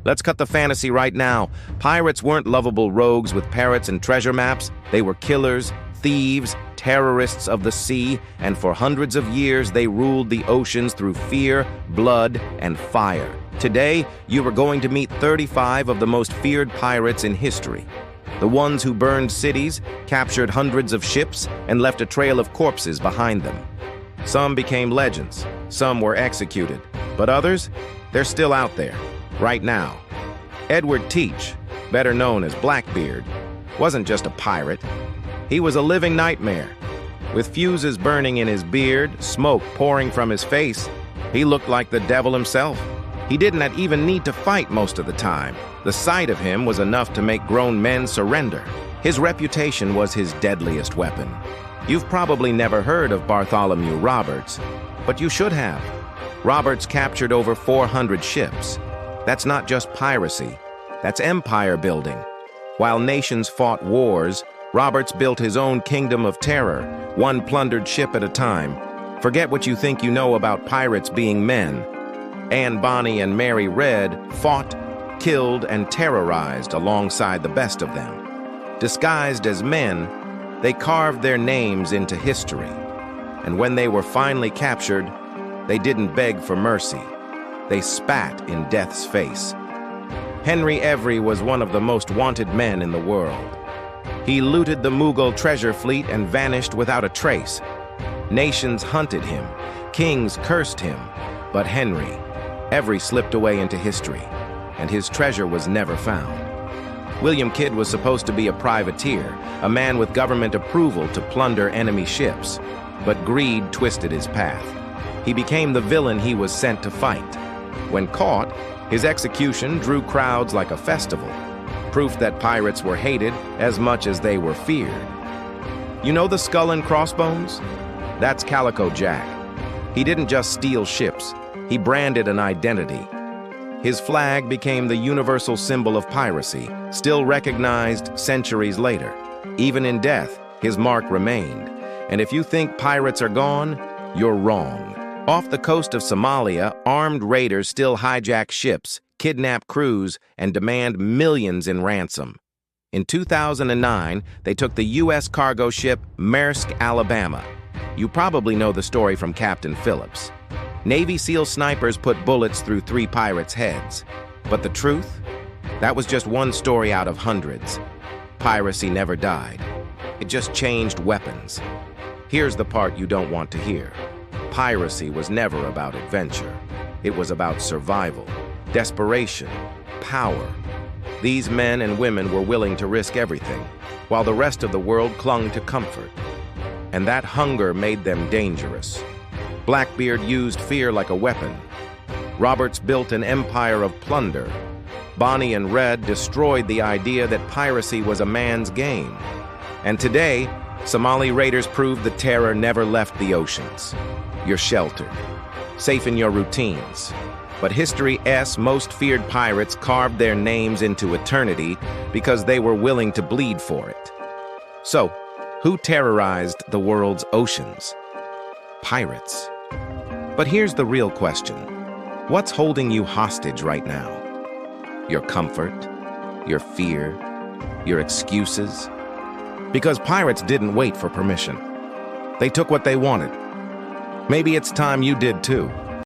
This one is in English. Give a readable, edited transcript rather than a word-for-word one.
Let's cut the fantasy right now. Pirates weren't lovable rogues with parrots and treasure maps. They were killers, thieves, terrorists of the sea, and for hundreds of years they ruled the oceans through fear, blood, and fire. Today, you are going to meet 35 of the most feared pirates in history. The ones who burned cities, captured hundreds of ships, and left a trail of corpses behind them. Some became legends, some were executed, but others, they're still out there, right now. Edward Teach, better known as Blackbeard, wasn't just a pirate. He was a living nightmare. With fuses burning in his beard, smoke pouring from his face, he looked like the devil himself. He didn't even need to fight most of the time. The sight of him was enough to make grown men surrender. His reputation was his deadliest weapon. You've probably never heard of Bartholomew Roberts, but you should have. Roberts captured over 400 ships. That's not just piracy, that's empire building. While nations fought wars, Roberts built his own kingdom of terror, one plundered ship at a time. Forget what you think you know about pirates being men. Anne Bonny and Mary Red fought, killed, and terrorized alongside the best of them. Disguised as men, they carved their names into history. And when they were finally captured, they didn't beg for mercy. They spat in death's face. Henry Every was one of the most wanted men in the world. He looted the Mughal treasure fleet and vanished without a trace. Nations hunted him, kings cursed him, but Henry Every slipped away into history, and his treasure was never found. William Kidd was supposed to be a privateer, a man with government approval to plunder enemy ships, but greed twisted his path. He became the villain he was sent to fight. When caught, his execution drew crowds like a festival, proof that pirates were hated as much as they were feared. You know the skull and crossbones? That's Calico Jack. He didn't just steal ships, he branded an identity. His flag became the universal symbol of piracy, still recognized centuries later. Even in death, his mark remained. And if you think pirates are gone, you're wrong. Off the coast of Somalia, armed raiders still hijack ships, kidnap crews, and demand millions in ransom. In 2009, they took the U.S. cargo ship Maersk, Alabama. You probably know the story from Captain Phillips. Navy SEAL snipers put bullets through 3 pirates' heads. But the truth? That was just one story out of hundreds. Piracy never died. It just changed weapons. Here's the part you don't want to hear. Piracy was never about adventure. It was about survival, desperation, power. These men and women were willing to risk everything, while the rest of the world clung to comfort. And that hunger made them dangerous. Blackbeard used fear like a weapon. Roberts built an empire of plunder. Bonny and Red destroyed the idea that piracy was a man's game. And today, Somali raiders proved the terror never left the oceans. You're sheltered, safe in your routines. But history's most feared pirates carved their names into eternity because they were willing to bleed for it. So, who terrorized the world's oceans? Pirates. But here's the real question. What's holding you hostage right now? Your comfort? Your fear? Your excuses? Because pirates didn't wait for permission. They took what they wanted. Maybe it's time you did too.